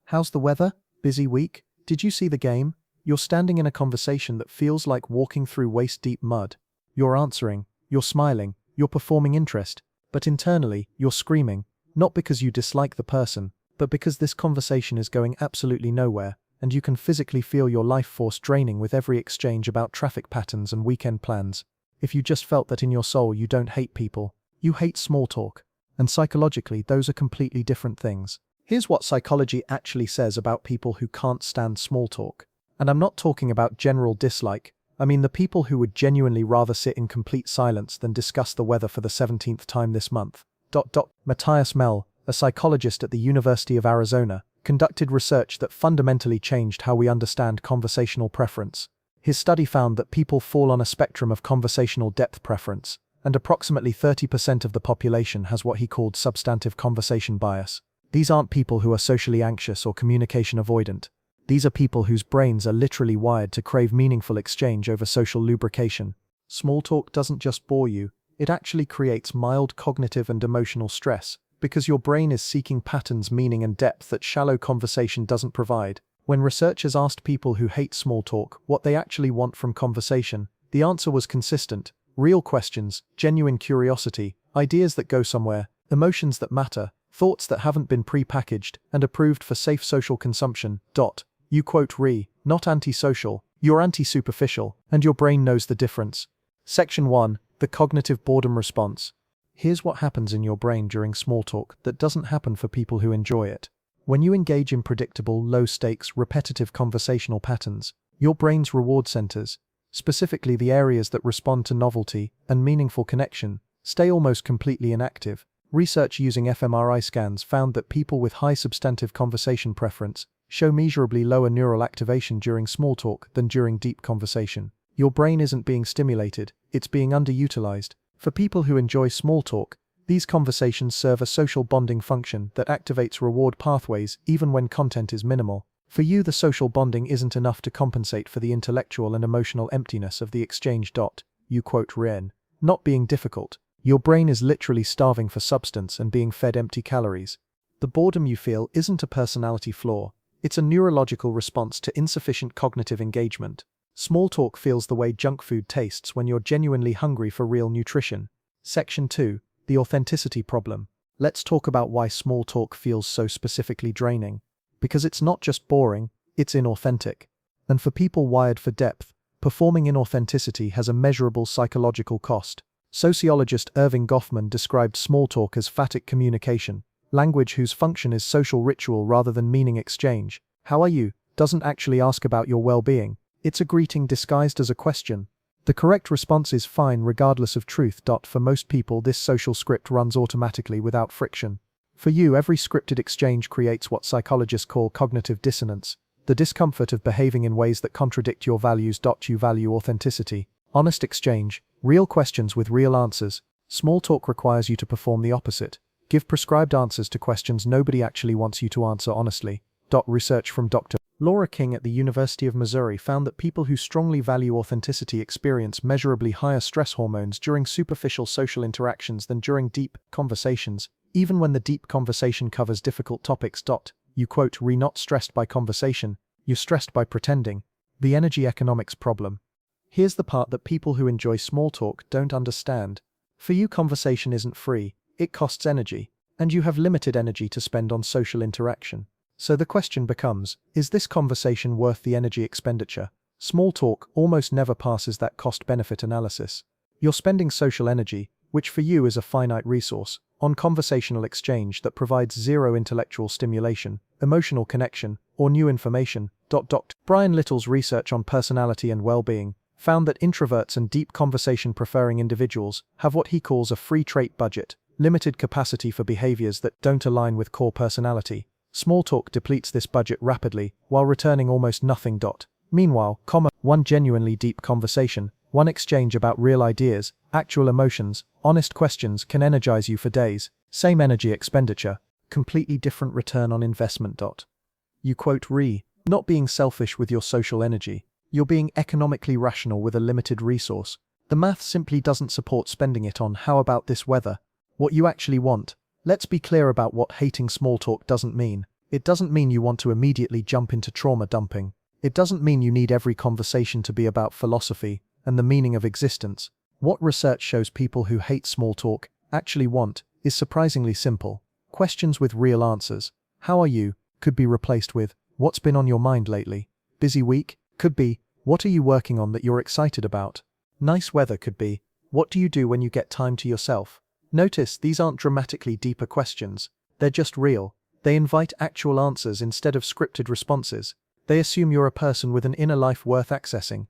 How's the weather? Busy week? Did you see the game? You're standing in a conversation that feels like walking through waist-deep mud. You're answering, you're smiling, you're performing interest, but internally, you're screaming, not because you dislike the person, but because this conversation is going absolutely nowhere, and you can physically feel your life force draining with every exchange about traffic patterns and weekend plans. If you just felt that in your soul you don't hate people, you hate small talk. And psychologically, those are completely different things. Here's what psychology actually says about people who can't stand small talk. And I'm not talking about general dislike, I mean the people who would genuinely rather sit in complete silence than discuss the weather for the 17th time this month. Matthias Mell, a psychologist at the University of Arizona, conducted research that fundamentally changed how we understand conversational preference. His study found that people fall on a spectrum of conversational depth preference, and approximately 30% of the population has what he called substantive conversation bias. These aren't people who are socially anxious or communication avoidant. These are people whose brains are literally wired to crave meaningful exchange over social lubrication. Small talk doesn't just bore you, it actually creates mild cognitive and emotional stress, because your brain is seeking patterns, meaning and depth that shallow conversation doesn't provide. When researchers asked people who hate small talk what they actually want from conversation, the answer was consistent: real questions, genuine curiosity, ideas that go somewhere, emotions that matter, thoughts that haven't been pre-packaged and approved for safe social consumption. You quote not antisocial, you're anti-superficial, and your brain knows the difference. Section 1. The cognitive boredom response. Here's what happens in your brain during small talk that doesn't happen for people who enjoy it. When you engage in predictable, low-stakes, repetitive conversational patterns, your brain's reward centers, specifically the areas that respond to novelty and meaningful connection, stay almost completely inactive. Research using fMRI scans found that people with high substantive conversation preference show measurably lower neural activation during small talk than during deep conversation. Your brain isn't being stimulated, it's being underutilized. For people who enjoy small talk, these conversations serve a social bonding function that activates reward pathways even when content is minimal. For you, the social bonding isn't enough to compensate for the intellectual and emotional emptiness of the exchange. You quote not being difficult. Your brain is literally starving for substance and being fed empty calories. The boredom you feel isn't a personality flaw, it's a neurological response to insufficient cognitive engagement. Small talk feels the way junk food tastes when you're genuinely hungry for real nutrition. Section 2. The authenticity problem. Let's talk about why small talk feels so specifically draining. Because it's not just boring, it's inauthentic. And for people wired for depth, performing inauthenticity has a measurable psychological cost. Sociologist Irving Goffman described small talk as phatic communication, language whose function is social ritual rather than meaning exchange. How are you? Doesn't actually ask about your well-being. It's a greeting disguised as a question. The correct response is fine regardless of truth. For most people, this social script runs automatically without friction. For you, every scripted exchange creates what psychologists call cognitive dissonance, the discomfort of behaving in ways that contradict your values. You value authenticity, honest exchange, real questions with real answers. Small talk requires you to perform the opposite. Give prescribed answers to questions nobody actually wants you to answer honestly. Research from Dr. Laura King at the University of Missouri found that people who strongly value authenticity experience measurably higher stress hormones during superficial social interactions than during deep conversations, even when the deep conversation covers difficult topics. You quote not stressed by conversation, you're stressed by pretending. The energy economics problem. Here's the part that people who enjoy small talk don't understand. For you, conversation isn't free, it costs energy, and you have limited energy to spend on social interaction. So the question becomes, is this conversation worth the energy expenditure? Small talk almost never passes that cost-benefit analysis. You're spending social energy, which for you is a finite resource, on conversational exchange that provides zero intellectual stimulation, emotional connection, or new information. Brian Little's research on personality and well-being found that introverts and deep conversation-preferring individuals have what he calls a free trait budget, limited capacity for behaviors that don't align with core personality. Small talk depletes this budget rapidly, while returning almost nothing. Meanwhile, one genuinely deep conversation, one exchange about real ideas, actual emotions, honest questions can energize you for days. Same energy expenditure, completely different return on investment. You quote not being selfish with your social energy, you're being economically rational with a limited resource. The math simply doesn't support spending it on how about this weather, what you actually want. Let's be clear about what hating small talk doesn't mean. It doesn't mean you want to immediately jump into trauma dumping. It doesn't mean you need every conversation to be about philosophy and the meaning of existence. What research shows people who hate small talk actually want is surprisingly simple. Questions with real answers. How are you? Could be replaced with, what's been on your mind lately? Busy week? Could be, what are you working on that you're excited about? Nice weather could be, what do you do when you get time to yourself? Notice these aren't dramatically deeper questions. They're just real. They invite actual answers instead of scripted responses. They assume you're a person with an inner life worth accessing,